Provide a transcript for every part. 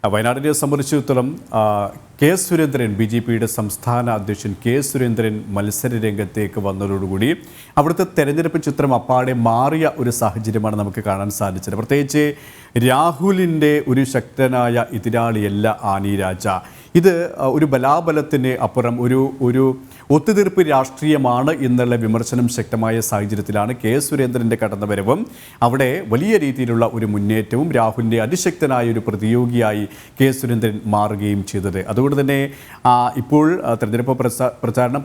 വയനാടിനെ സംബന്ധിച്ചിടത്തോളം കെ സുരേന്ദ്രൻ ബി.ജെ.പിയുടെ സംസ്ഥാന അധ്യക്ഷൻ കെ സുരേന്ദ്രൻ മത്സര രംഗത്തേക്ക് വന്നതോടുകൂടി അവിടുത്തെ തെരഞ്ഞെടുപ്പ് ചിത്രം അപ്പാടെ മാറിയ ഒരു സാഹചര്യമാണ് നമുക്ക് കാണാൻ സാധിച്ചത്. പ്രത്യേകിച്ച് രാഹുലിൻ്റെ ഒരു ശക്തനായ എതിരാളിയല്ല ആനി രാജ. ഇത് ഒരു ബലാബലത്തിന് അപ്പുറം ഒരു ഒത്തുതീർപ്പ് രാഷ്ട്രീയമാണ് എന്നുള്ള വിമർശനം ശക്തമായ സാഹചര്യത്തിലാണ് കെ സുരേന്ദ്രൻ്റെ കടന്നുവരവും അവിടെ വലിയ രീതിയിലുള്ള ഒരു മുന്നേറ്റവും രാഹുലിൻ്റെ അതിശക്തനായ ഒരു പ്രതിയോഗിയായി കെ സുരേന്ദ്രൻ മാറുകയും ചെയ്തത്. അതുകൊണ്ട് തന്നെ ഇപ്പോൾ തെരഞ്ഞെടുപ്പ്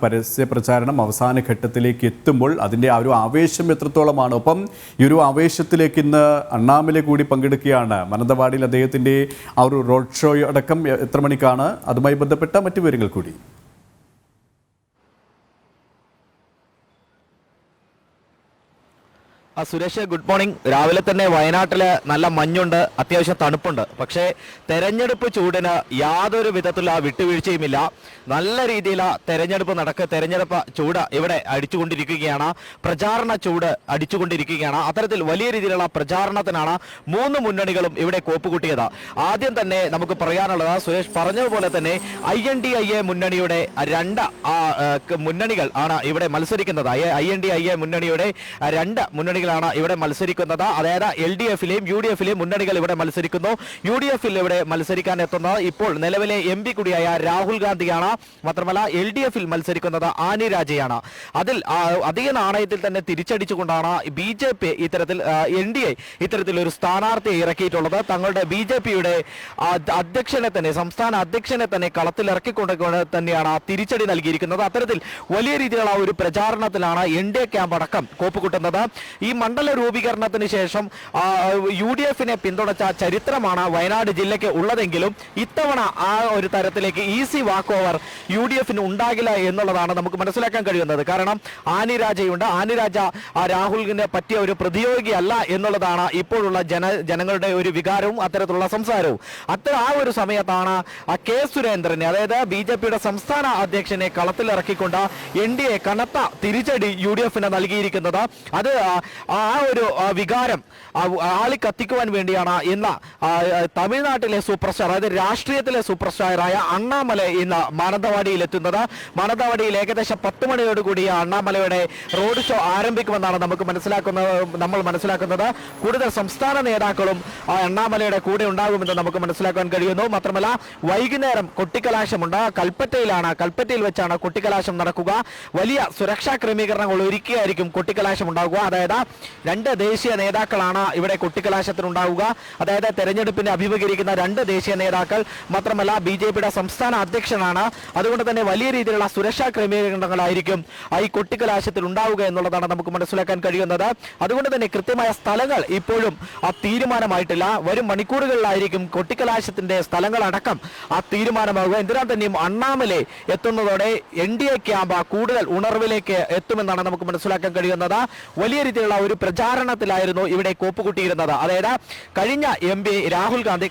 പരസ്യ പ്രചാരണം അവസാന ഘട്ടത്തിലേക്ക് എത്തുമ്പോൾ അതിൻ്റെ ആ ഒരു ആവേശം എത്രത്തോളമാണ്. ഒപ്പം ഈ ഒരു ആവേശത്തിലേക്ക് ഇന്ന് അണ്ണാമല കൂടി പങ്കെടുക്കുകയാണ്. മാനന്തവാടിയിൽ അദ്ദേഹത്തിൻ്റെ ആ ഒരു റോഡ് ഷോ അടക്കം എത്ര മണിക്കാണ്, അതുമായി ബന്ധപ്പെട്ട മറ്റു വിവരങ്ങൾ കൂടി. Suresh, good morning. രാവിലെ തന്നെ വയനാട്ടിൽ നല്ല മഞ്ഞുണ്ട്, അത്യാവശ്യം തണുപ്പുണ്ട്. പക്ഷേ തെരഞ്ഞെടുപ്പ് ചൂടിന് യാതൊരു വിധത്തിലുള്ള വിട്ടുവീഴ്ചയുമില്ല. നല്ല രീതിയിൽ തെരഞ്ഞെടുപ്പ് ചൂട് ഇവിടെ അടിച്ചുകൊണ്ടിരിക്കുകയാണ്. പ്രചാരണ ചൂട് അടിച്ചുകൊണ്ടിരിക്കുകയാണ്. അത്തരത്തിൽ വലിയ രീതിയിലുള്ള പ്രചാരണത്തിനാണ് മൂന്ന് മുന്നണികളും ഇവിടെ കോപ്പുകൂട്ടിയത്. ആദ്യം തന്നെ നമുക്ക് പറയാനുള്ളത്, സുരേഷ് പറഞ്ഞതുപോലെ തന്നെ INDIA മുന്നണിയുടെ രണ്ട് മുന്നണികൾ ആണ് ഇവിടെ മത്സരിക്കുന്നത്. INDIA മുന്നണിയുടെ രണ്ട് മുന്നണികളാണ് ഇവിടെ മത്സരിക്കുന്നത്. അതായത് LDF-ലെയും UDF-ലെയും മുന്നണികൾ ഇവിടെ മത്സരിക്കുന്നു. UDF-ൽ ഇവിടെ മത്സരിക്കാൻ എത്തുന്നത് ഇപ്പോൾ നിലവിലെ MP കൂടിയായ രാഹുൽ ഗാന്ധിയാണ്. മാത്രമല്ല LDF-ൽ മത്സരിക്കുന്നത് ആനി രാജയാണ്. അതിൽ അധിക നാണയത്തിൽ തന്നെ തിരിച്ചടിച്ചുകൊണ്ടാണ് BJP ഇത്തരത്തിൽ NDA ഇത്തരത്തിലൊരു സ്ഥാനാർത്ഥിയെ ഇറക്കിയിട്ടുള്ളത്. തങ്ങളുടെ BJP-യുടെ അധ്യക്ഷനെ തന്നെ, സംസ്ഥാന അധ്യക്ഷനെ തന്നെ കളത്തിലിറക്കിക്കൊണ്ട് തന്നെയാണ് തിരിച്ചടി നൽകിയിരിക്കുന്നത്. അത്തരത്തിൽ വലിയ രീതിയിലുള്ള ഒരു പ്രചാരണത്തിലാണ് NDA ക്യാമ്പ് അടക്കം കോപ്പുകൂട്ടുന്നത്. ഈ മണ്ഡല രൂപീകരണത്തിന് ശേഷം UDF-നെ പിന്തുണച്ച ചരിത്രമാണ് വയനാട് ജില്ലയ്ക്ക് ഉള്ളതെങ്കിലും ഇത്തവണ ആ ഒരു തരത്തിലേക്ക് ഈസി വാക്ക് ഓവർ UDF-ന് ഉണ്ടാകില്ല എന്നുള്ളതാണ് നമുക്ക് മനസ്സിലാക്കാൻ കഴിയുന്നത്. കാരണം ആനി രാജയുണ്ട്. ആനി രാജ രാഹുലിന് പറ്റിയ ഒരു പ്രതിയോഗിയല്ല എന്നുള്ളതാണ് ഇപ്പോഴുള്ള ജനങ്ങളുടെ ഒരു വികാരവും അത്തരത്തിലുള്ള സംസാരവും. ആ ഒരു സമയത്താണ് കെ സുരേന്ദ്രനെ, അതായത് BJP-യുടെ സംസ്ഥാന അധ്യക്ഷനെ കളത്തിലിറക്കിക്കൊണ്ട് NDA കനത്ത തിരിച്ചടി UDF-ന് നൽകിയിരിക്കുന്നത്. അത് ആ ഒരു വികാരം ആളിക്കത്തിക്കുവാൻ വേണ്ടിയാണ് ഇന്ന് തമിഴ്നാട്ടിലെ സൂപ്പർ സ്റ്റാർ, അതായത് രാഷ്ട്രീയത്തിലെ സൂപ്പർ സ്റ്റാറായ അണ്ണാമല ഇന്ന് മാനന്തവാടിയിൽ എത്തുന്നത്. മാനന്തവാടിയിൽ ഏകദേശം 10 മണിയോടുകൂടി അണ്ണാമലയുടെ റോഡ് ഷോ ആരംഭിക്കുമെന്നാണ് നമ്മൾ മനസ്സിലാക്കുന്നത്. കൂടുതൽ സംസ്ഥാന നേതാക്കളും അണ്ണാമലയുടെ കൂടെ ഉണ്ടാകുമെന്ന് നമുക്ക് മനസ്സിലാക്കാൻ കഴിയുന്നു. മാത്രമല്ല വൈകുന്നേരം കൊട്ടിക്കലാശമുണ്ട്. കൽപ്പറ്റയിൽ വെച്ചാണ് കൊട്ടിക്കലാശം നടക്കുക. വലിയ സുരക്ഷാ ക്രമീകരണങ്ങൾ ഒരുക്കിയായിരിക്കും കൊട്ടിക്കലാശം ഉണ്ടാകുക. അതായത് 2 ദേശീയ നേതാക്കളാണ് ഇവിടെ കൊട്ടിക്കലാശത്തിനുണ്ടാവുക. അതായത് തെരഞ്ഞെടുപ്പിനെ അഭിമുഖീകരിക്കുന്ന 2 ദേശീയ നേതാക്കൾ. മാത്രമല്ല BJP-യുടെ സംസ്ഥാന അധ്യക്ഷനാണ്. അതുകൊണ്ട് തന്നെ വലിയ രീതിയിലുള്ള സുരക്ഷാ ക്രമീകരണങ്ങളായിരിക്കും ഈ കൊട്ടിക്കലാശത്തിൽ ഉണ്ടാവുക എന്നുള്ളതാണ് നമുക്ക് മനസ്സിലാക്കാൻ കഴിയുന്നത്. അതുകൊണ്ട് തന്നെ കൃത്യമായ സ്ഥലങ്ങൾ ഇപ്പോഴും തീരുമാനമായിട്ടില്ല. വരും മണിക്കൂറുകളിലായിരിക്കും കൊട്ടിക്കലാശത്തിന്റെ സ്ഥലങ്ങളടക്കം തീരുമാനമാകുക. എന്തിനാ തന്നെയും അണ്ണാമലെ എത്തുന്നതോടെ NDA ക്യാമ്പ് കൂടുതൽ ഉണർവിലേക്ക് എത്തുമെന്നാണ് നമുക്ക് മനസ്സിലാക്കാൻ കഴിയുന്നത്. വലിയ രീതിയിലുള്ള ഒരു പ്രചാരണത്തിലായിരുന്നു ഇവിടെ കോപ്പുകൂട്ടിയിരുന്നത്. അതായത് കഴിഞ്ഞ MP രാഹുൽ ഗാന്ധി,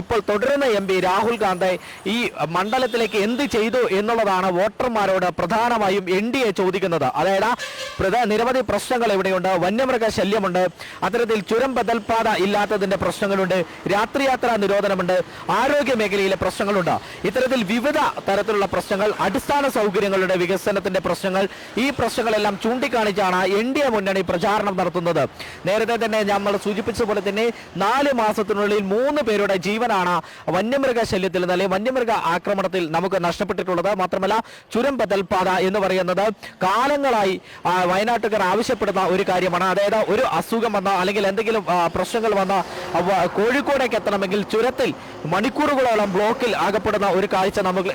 ഇപ്പോൾ തുടരുന്ന MP രാഹുൽ ഗാന്ധി ഈ മണ്ഡലത്തിലേക്ക് എന്ത് ചെയ്തു എന്നുള്ളതാണ് വോട്ടർമാരോട് പ്രധാനമായും NDA ചോദിക്കുന്നത്. അതായത് നിരവധി പ്രശ്നങ്ങൾ ഇവിടെയുണ്ട്. വന്യമൃഗ ശല്യമുണ്ട്. അത്തരത്തിൽ ചുരം ബദൽപാത ഇല്ലാത്തതിന്റെ പ്രശ്നങ്ങളുണ്ട്. രാത്രിയാത്രാ നിരോധനമുണ്ട്. ആരോഗ്യ മേഖലയിലെ പ്രശ്നങ്ങളുണ്ട്. ഇത്തരത്തിൽ വിവിധ തരത്തിലുള്ള പ്രശ്നങ്ങൾ, അടിസ്ഥാന സൗകര്യങ്ങളുടെ വികസനത്തിന്റെ പ്രശ്നങ്ങൾ, ഈ പ്രശ്നങ്ങളെല്ലാം ചൂണ്ടിക്കാണിച്ചാണ് NDA മുന്നണി പ്രചാരണം നടത്തുന്നത്. നേരത്തെ തന്നെ നമ്മൾ സൂചിപ്പിച്ചതുപോലെ തന്നെ 4 മാസത്തിനുള്ളിൽ 3 പേരുടെ ജീവനാണ് വന്യമൃഗ ശല്യത്തിൽ അല്ലെങ്കിൽ വന്യമൃഗ ആക്രമണത്തിൽ നമുക്ക് നഷ്ടപ്പെട്ടിട്ടുള്ളത്. മാത്രമല്ല ചുരം ബദൽപാത എന്ന് പറയുന്നത് കാലങ്ങളായി വയനാട്ടുകാർ ആവശ്യപ്പെടുന്ന ഒരു കാര്യമാണ്. അതായത് ഒരു അസുഖം വന്ന അല്ലെങ്കിൽ എന്തെങ്കിലും പ്രശ്നങ്ങൾ വന്ന കോഴിക്കോടേക്ക് എത്തണമെങ്കിൽ ചുരത്തിൽ മണിക്കൂറുകളോളം ബ്ലോക്കിൽ അകപ്പെടുന്ന ഒരു കാഴ്ച നമുക്ക്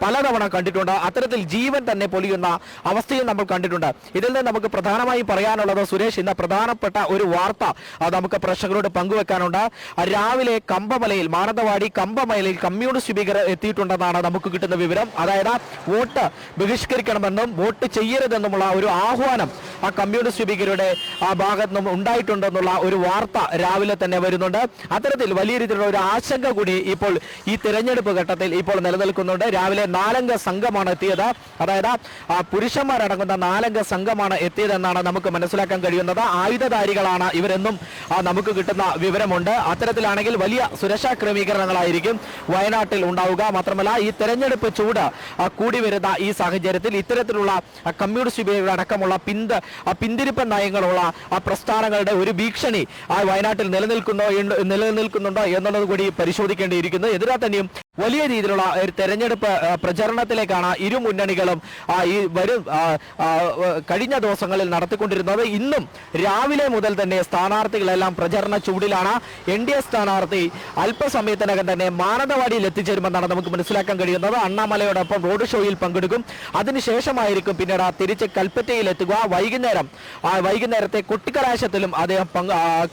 പലതവണ കണ്ടിട്ടുണ്ട്. അത്തരത്തിൽ ജീവൻ തന്നെ പൊലിയുന്ന അവസ്ഥയും നമ്മൾ കണ്ടിട്ടുണ്ട്. ഇതിൽ നിന്ന് നമുക്ക് പ്രധാനമായി പറയാനുള്ളത്, സുരേഷ്, ഇന്ന് പ്രധാനപ്പെട്ട ഒരു വാർത്ത നമുക്ക് പ്രേക്ഷകരോട് പങ്കുവെക്കാനുണ്ട്. രാവിലെ മാനന്തവാടി കമ്പമലയിൽ കമ്മ്യൂണിസ്റ്റ് ഭീകരർ എത്തിയിട്ടുണ്ടെന്നാണ് നമുക്ക് കിട്ടുന്ന വിവരം. അതായത് വോട്ട് ബഹിഷ്കരിക്കണമെന്നും വോട്ട് ചെയ്യരുതെന്നുമുള്ള ഒരു ആഹ്വാനം ആ കമ്മ്യൂണിസ്റ്റ് ഭീകരരുടെ ആ ഭാഗത്ത് നിന്നും ഉണ്ടായിട്ടുണ്ടെന്നുള്ള ഒരു വാർത്ത രാവിലെ തന്നെ വരുന്നുണ്ട്. അത്തരത്തിൽ വലിയ രീതിയിലുള്ള ഒരു ആശങ്ക കൂടി ഇപ്പോൾ ഈ തിരഞ്ഞെടുപ്പ് ഘട്ടത്തിൽ ഇപ്പോൾ നിലനിൽക്കുന്നുണ്ട്. രാവിലെ 4 അംഗ സംഘമാണ് എത്തിയത്. അതായത് പുരുഷന്മാരടങ്ങുന്ന 4 അംഗ സംഘമാണ് എത്തിയതെന്നാണ് നമുക്ക് മനസ്സിലാക്കാൻ കഴിയുന്നത്. ആയുധധാരികളാണ് ഇവരെന്നും നമുക്ക് കിട്ടുന്ന വിവരമുണ്ട്. അത്തരത്തിലാണെങ്കിൽ വലിയ സുരക്ഷാ ക്രമീകരണങ്ങളായിരിക്കും വയനാട്ടിൽ ഉണ്ടാവുക. മാത്രമല്ല ഈ തെരഞ്ഞെടുപ്പ് ചൂട് കൂടി വരുന്ന ഈ സാഹചര്യത്തിൽ ഇത്തരത്തിലുള്ള കമ്മ്യൂണിസ്റ്റ് ഭീകരരുടെ അടക്കമുള്ള പിന്തിരിപ്പൻ നയങ്ങളുള്ള പ്രസ്ഥാനങ്ങളുടെ ഒരു ഭീഷണി വയനാട്ടിൽ നിലനിൽക്കുന്നുണ്ടോ എന്നുള്ളത് കൂടി പരിശോധിക്കേണ്ടിയിരിക്കുന്നു. എന്നാൽ തന്നെയും വലിയ രീതിയിലുള്ള ഒരു തെരഞ്ഞെടുപ്പ് പ്രചരണത്തിലേക്കാണ് ഇരു മുന്നണികളും കഴിഞ്ഞ ദിവസങ്ങളിൽ നടത്തിക്കൊണ്ടിരുന്നത്. ഇന്നും രാവിലെ മുതൽ തന്നെ സ്ഥാനാർത്ഥികളെല്ലാം പ്രചരണ ചൂടിലാണ്. NDA സ്ഥാനാർത്ഥി അല്പസമയത്തിനകം തന്നെ മാനന്തവാടിയിൽ എത്തിച്ചേരുമെന്നാണ് നമുക്ക് മനസ്സിലാക്കാൻ കഴിയുന്നത്. അണ്ണാമലയോടൊപ്പം റോഡ് ഷോയിൽ പങ്കെടുക്കും. അതിനുശേഷമായിരിക്കും പിന്നീട് തിരിച്ച് കൽപ്പറ്റയിൽ എത്തുക. വൈകുന്നേരത്തെ കൊട്ടിക്കലാശത്തിലും അദ്ദേഹം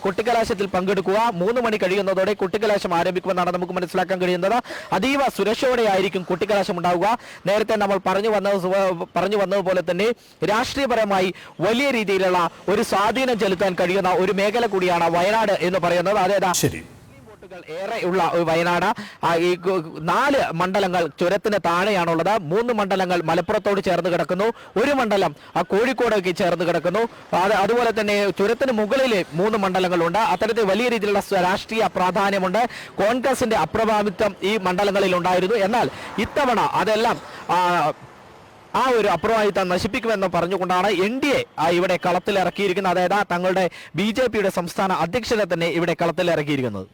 കൊട്ടിക്കലാശത്തിൽ പങ്കെടുക്കുക. 3 മണി കഴിയുന്നതോടെ കൊട്ടിക്കലാശം ആരംഭിക്കുമെന്നാണ് നമുക്ക് മനസ്സിലാക്കാൻ കഴിയുന്നത്. അതീവ സുരക്ഷയോടെയായിരിക്കും കൊട്ടിക്കലാശം ഉണ്ടാവുക. നേരത്തെ നമ്മൾ പറഞ്ഞു വന്നതുപോലെ തന്നെ രാഷ്ട്രീയപരമായി വലിയ രീതിയിലുള്ള ഒരു സ്വാധീനം ചെലുത്താൻ കഴിയുന്ന ഒരു മേഖല കൂടിയാണ് വയനാട് എന്ന് പറയുന്നത്. അതായത് ഏറെ ഉള്ള ഒരു വയനാട്. ഈ 4 മണ്ഡലങ്ങൾ ചുരത്തിന് താഴെയാണുള്ളത്. 3 മണ്ഡലങ്ങൾ മലപ്പുറത്തോട് ചേർന്ന് കിടക്കുന്നു. 1 മണ്ഡലം കോഴിക്കോടേക്ക് ചേർന്ന് കിടക്കുന്നു. അതുപോലെ തന്നെ ചുരത്തിന് മുകളിൽ 3 മണ്ഡലങ്ങളുണ്ട്. അത്തരത്തിൽ വലിയ രീതിയിലുള്ള രാഷ്ട്രീയ പ്രാധാന്യമുണ്ട്. കോൺഗ്രസിന്റെ അപ്രഭാവിത്വം ഈ മണ്ഡലങ്ങളിൽ ഉണ്ടായിരുന്നു. എന്നാൽ ഇത്തവണ അതെല്ലാം ആ ഒരു അപ്രമാദിത്വം നശിപ്പിക്കുമെന്ന് പറഞ്ഞുകൊണ്ടാണ് NDA ഇവിടെ കളത്തിലിറക്കിയിരിക്കുന്നത്. അതായത് തങ്ങളുടെ BJPയുടെ സംസ്ഥാന അധ്യക്ഷനെ തന്നെ ഇവിടെ കളത്തിലിറക്കിയിരിക്കുന്നത്.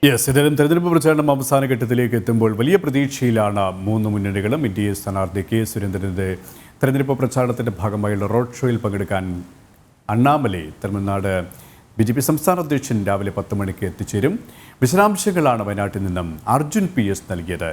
ഏതായാലും തെരഞ്ഞെടുപ്പ് പ്രചാരണം അവസാന ഘട്ടത്തിലേക്ക് എത്തുമ്പോൾ വലിയ പ്രതീക്ഷയിലാണ് 3 മുന്നണികളും. NDA സ്ഥാനാർത്ഥി കെ സുരേന്ദ്രന്റെ തെരഞ്ഞെടുപ്പ് പ്രചാരണത്തിന്റെ ഭാഗമായുള്ള റോഡ് ഷോയിൽ പങ്കെടുക്കാൻ അണ്ണാമലൈ തമിഴ്നാട് BJP സംസ്ഥാന അധ്യക്ഷൻ രാവിലെ 10 മണിക്ക് എത്തിച്ചേരും. വിശദാംശങ്ങളാണ് വയനാട്ടിൽ നിന്നും അർജുൻ PS നൽകിയത്.